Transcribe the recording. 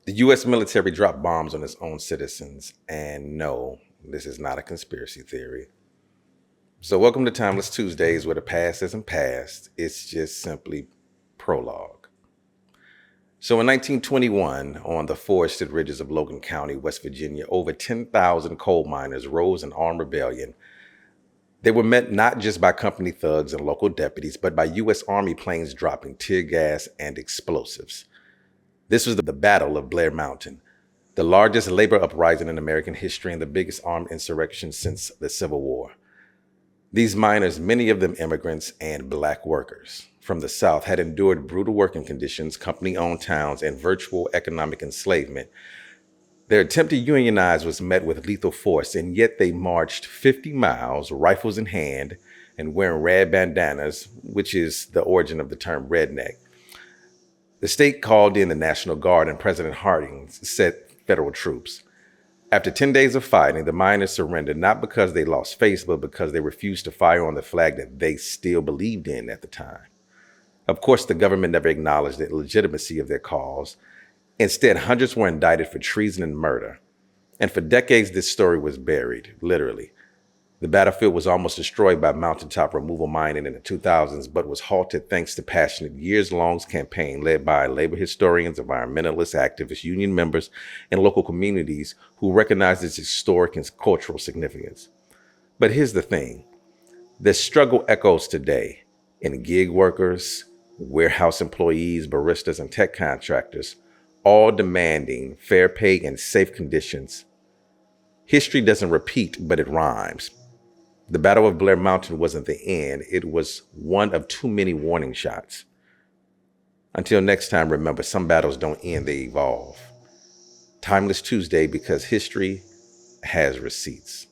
The U.S. military dropped bombs on its own citizens, and no, this is not a conspiracy theory. So, welcome to Timeless Tuesdays, where the past isn't past, it's just simply prologue. So, in 1921, on the forested ridges of Logan County, West Virginia, over 10,000 coal miners rose in armed rebellion. They were met not just by company thugs and local deputies, but by U.S. Army planes dropping tear gas and explosives. This was the Battle of Blair Mountain, the largest labor uprising in American history and the biggest armed insurrection since the Civil War. These miners, many of them immigrants and black workers from the South, had endured brutal working conditions, company-owned towns, and virtual economic enslavement. Their attempt to unionize was met with lethal force, and yet they marched 50 miles, rifles in hand, and wearing red bandanas, which is the origin of the term redneck. The state called in the National Guard, and President Harding sent federal troops. After 10 days of fighting, the miners surrendered, not because they lost face, but because they refused to fire on the flag that they still believed in at the time. Of course, the government never acknowledged the legitimacy of their cause. Instead, hundreds were indicted for treason and murder. And for decades, this story was buried, literally. The battlefield was almost destroyed by mountaintop removal mining in the 2000s, but was halted thanks to passionate years-long campaign led by labor historians, environmentalists, activists, union members, and local communities who recognized its historic and cultural significance. But here's the thing. The struggle echoes today in gig workers, warehouse employees, baristas, and tech contractors, all demanding fair pay and safe conditions. History doesn't repeat, but it rhymes. The Battle of Blair Mountain wasn't the end. It was one of too many warning shots. Until next time, remember, some battles don't end, they evolve. Timeless Tuesday, because history has receipts.